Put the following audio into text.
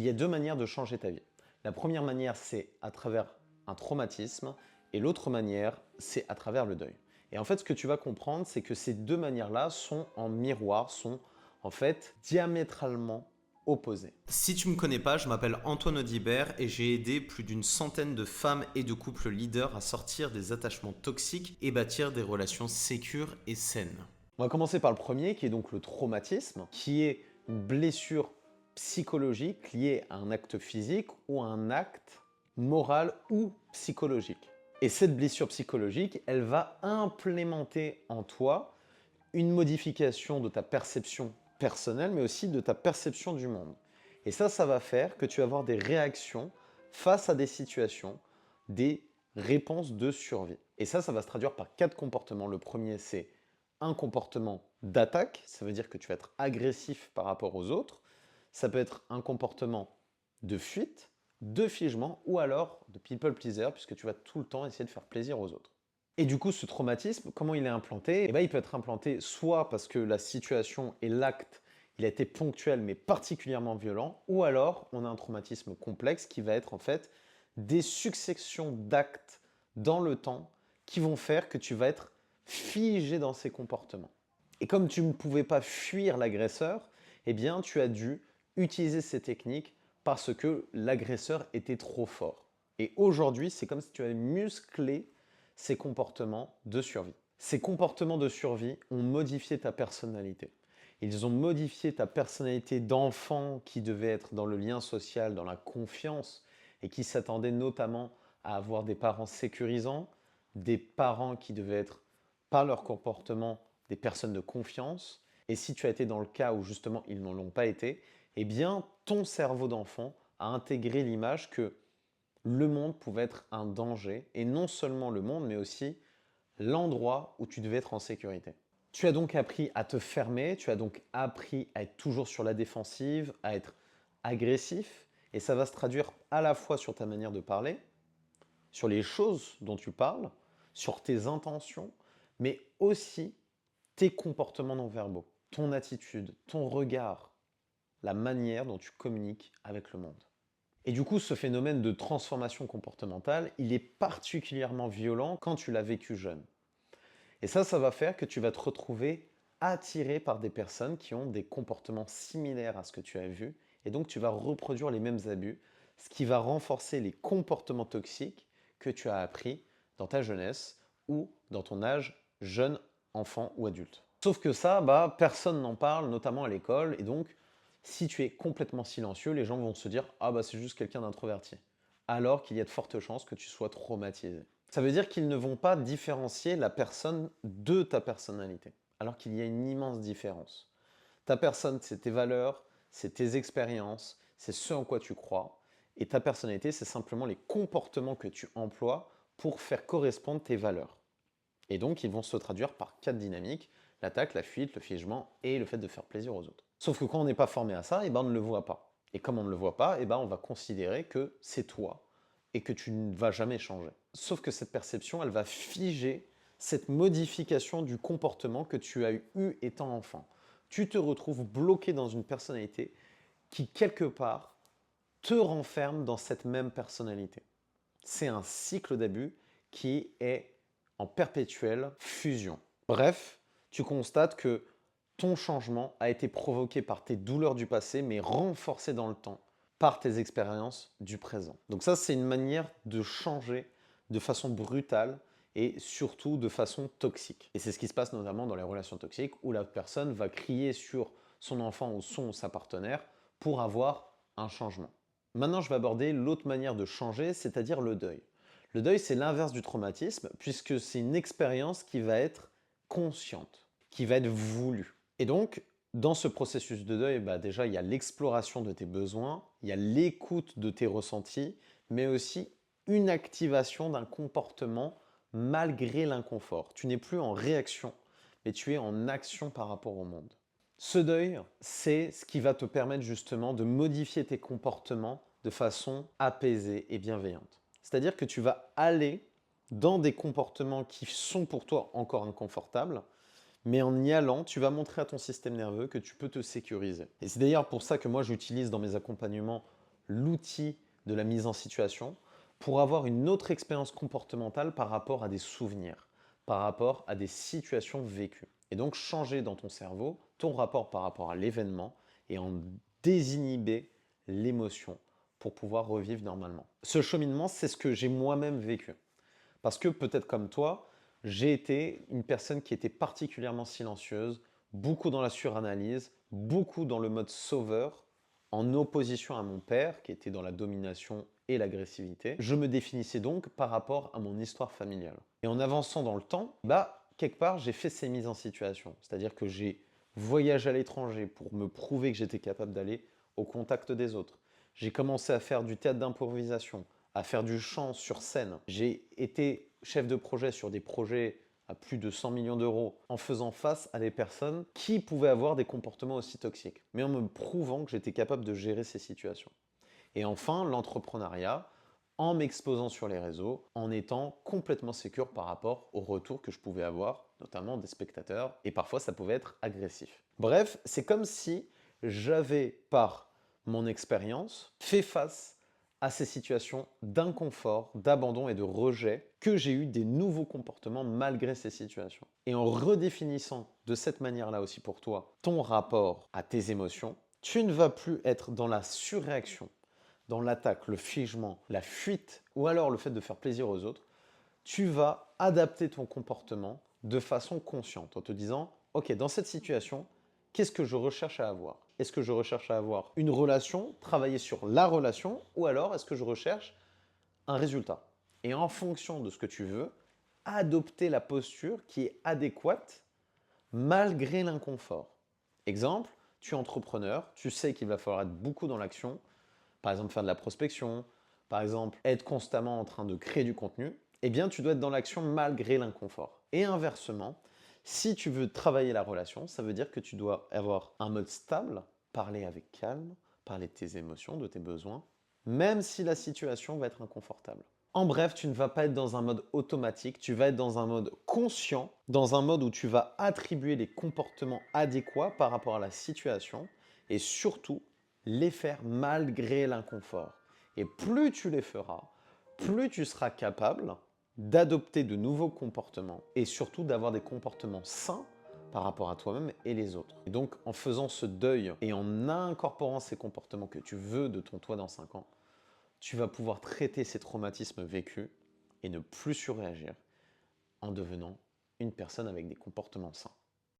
Il y a deux manières de changer ta vie. La première manière, c'est à travers un traumatisme et l'autre manière, c'est à travers le deuil. Et en fait, ce que tu vas comprendre, c'est que ces deux manières-là sont en miroir, sont en fait diamétralement opposées. Si tu ne me connais pas, je m'appelle Antoine Audibert et j'ai aidé plus d'une centaine de femmes et de couples leaders à sortir des attachements toxiques et bâtir des relations sécures et saines. On va commencer par le premier, qui est donc le traumatisme, qui est une blessure psychologique liée à un acte physique ou à un acte moral ou psychologique. Et cette blessure psychologique, elle va implémenter en toi une modification de ta perception personnelle, mais aussi de ta perception du monde. Et ça va faire que tu vas avoir des réactions face à des situations, des réponses de survie. Et ça va se traduire par 4 comportements. Le premier, c'est un comportement d'attaque, ça veut dire que tu vas être agressif par rapport aux autres. Ça peut être un comportement de fuite, de figement ou alors de people pleaser, puisque tu vas tout le temps essayer de faire plaisir aux autres. Et du coup, ce traumatisme, comment il est implanté? Il peut être implanté soit parce que la situation et l'acte, il a été ponctuel mais particulièrement violent, ou alors on a un traumatisme complexe qui va être en fait des successions d'actes dans le temps qui vont faire que tu vas être figé dans ces comportements. Et comme tu ne pouvais pas fuir l'agresseur, eh bien tu as dû utiliser ces techniques parce que l'agresseur était trop fort. Et aujourd'hui, c'est comme si tu avais musclé ces comportements de survie. Ces comportements de survie ont modifié ta personnalité. Ils ont modifié ta personnalité d'enfant qui devait être dans le lien social, dans la confiance et qui s'attendait notamment à avoir des parents sécurisants, des parents qui devaient être, par leur comportement, des personnes de confiance. Et si tu as été dans le cas où justement ils ne l'ont pas été, eh bien ton cerveau d'enfant a intégré l'image que le monde pouvait être un danger, et non seulement le monde, mais aussi l'endroit où tu devais être en sécurité. Tu as donc appris à te fermer, tu as donc appris à être toujours sur la défensive, à être agressif, et ça va se traduire à la fois sur ta manière de parler, sur les choses dont tu parles, sur tes intentions, mais aussi tes comportements non verbaux, ton attitude, ton regard, la manière dont tu communiques avec le monde. Et du coup, ce phénomène de transformation comportementale, il est particulièrement violent quand tu l'as vécu jeune. Et ça va faire que tu vas te retrouver attiré par des personnes qui ont des comportements similaires à ce que tu as vu, et donc tu vas reproduire les mêmes abus, ce qui va renforcer les comportements toxiques que tu as appris dans ta jeunesse ou dans ton âge jeune, enfant ou adulte. Sauf que ça, personne n'en parle, notamment à l'école, et donc si tu es complètement silencieux, les gens vont se dire « Ah c'est juste quelqu'un d'introverti », alors qu'il y a de fortes chances que tu sois traumatisé. Ça veut dire qu'ils ne vont pas différencier la personne de ta personnalité, alors qu'il y a une immense différence. Ta personne, c'est tes valeurs, c'est tes expériences, c'est ce en quoi tu crois, et ta personnalité, c'est simplement les comportements que tu emploies pour faire correspondre tes valeurs. Et donc, ils vont se traduire par 4 dynamiques: l'attaque, la fuite, le figement et le fait de faire plaisir aux autres. Sauf que quand on n'est pas formé à ça, on ne le voit pas. Et comme on ne le voit pas, on va considérer que c'est toi et que tu ne vas jamais changer. Sauf que cette perception, elle va figer cette modification du comportement que tu as eu étant enfant. Tu te retrouves bloqué dans une personnalité qui, quelque part, te renferme dans cette même personnalité. C'est un cycle d'abus qui est en perpétuelle fusion. Bref, tu constates que ton changement a été provoqué par tes douleurs du passé, mais renforcé dans le temps par tes expériences du présent. Donc ça, c'est une manière de changer de façon brutale et surtout de façon toxique. Et c'est ce qui se passe notamment dans les relations toxiques où la personne va crier sur son enfant ou sa partenaire pour avoir un changement. Maintenant, je vais aborder l'autre manière de changer, c'est-à-dire le deuil. Le deuil, c'est l'inverse du traumatisme, puisque c'est une expérience qui va être consciente, qui va être voulue. Et donc, dans ce processus de deuil, déjà, il y a l'exploration de tes besoins, il y a l'écoute de tes ressentis, mais aussi une activation d'un comportement malgré l'inconfort. Tu n'es plus en réaction, mais tu es en action par rapport au monde. Ce deuil, c'est ce qui va te permettre justement de modifier tes comportements de façon apaisée et bienveillante. C'est-à-dire que tu vas aller dans des comportements qui sont pour toi encore inconfortables, mais en y allant, tu vas montrer à ton système nerveux que tu peux te sécuriser. Et c'est d'ailleurs pour ça que moi j'utilise dans mes accompagnements l'outil de la mise en situation pour avoir une autre expérience comportementale par rapport à des souvenirs, par rapport à des situations vécues. Et donc changer dans ton cerveau ton rapport par rapport à l'événement et en désinhiber l'émotion pour pouvoir revivre normalement. Ce cheminement, c'est ce que j'ai moi-même vécu. Parce que peut-être comme toi, j'ai été une personne qui était particulièrement silencieuse, beaucoup dans la suranalyse, beaucoup dans le mode sauveur, en opposition à mon père qui était dans la domination et l'agressivité. Je me définissais donc par rapport à mon histoire familiale. Et en avançant dans le temps, quelque part, j'ai fait ces mises en situation. C'est-à-dire que j'ai voyagé à l'étranger pour me prouver que j'étais capable d'aller au contact des autres. J'ai commencé à faire du théâtre d'improvisation, à faire du chant sur scène. J'ai été chef de projet sur des projets à plus de 100 millions d'euros en faisant face à des personnes qui pouvaient avoir des comportements aussi toxiques, mais en me prouvant que j'étais capable de gérer ces situations. Et enfin, l'entrepreneuriat, en m'exposant sur les réseaux, en étant complètement sécure par rapport aux retours que je pouvais avoir, notamment des spectateurs, et parfois ça pouvait être agressif. Bref, c'est comme si j'avais, par mon expérience, fait face à ces situations d'inconfort, d'abandon et de rejet, que j'ai eu des nouveaux comportements malgré ces situations. Et en redéfinissant de cette manière-là aussi pour toi ton rapport à tes émotions, tu ne vas plus être dans la surréaction, dans l'attaque, le figement, la fuite, ou alors le fait de faire plaisir aux autres. Tu vas adapter ton comportement de façon consciente en te disant, ok, dans cette situation, qu'est-ce que je recherche à avoir? Est-ce que je recherche à avoir une relation, travailler sur la relation, ou alors est-ce que je recherche un résultat? Et en fonction de ce que tu veux, adopter la posture qui est adéquate malgré l'inconfort. Exemple, tu es entrepreneur, tu sais qu'il va falloir être beaucoup dans l'action, par exemple faire de la prospection, par exemple être constamment en train de créer du contenu, eh bien tu dois être dans l'action malgré l'inconfort. Et inversement, si tu veux travailler la relation, ça veut dire que tu dois avoir un mode stable, parler avec calme, parler de tes émotions, de tes besoins, même si la situation va être inconfortable. En bref, tu ne vas pas être dans un mode automatique, tu vas être dans un mode conscient, dans un mode où tu vas attribuer les comportements adéquats par rapport à la situation et surtout les faire malgré l'inconfort. Et plus tu les feras, plus tu seras capable d'adopter de nouveaux comportements et surtout d'avoir des comportements sains par rapport à toi-même et les autres. Et donc, en faisant ce deuil et en incorporant ces comportements que tu veux de ton toi dans 5 ans, tu vas pouvoir traiter ces traumatismes vécus et ne plus surréagir en devenant une personne avec des comportements sains.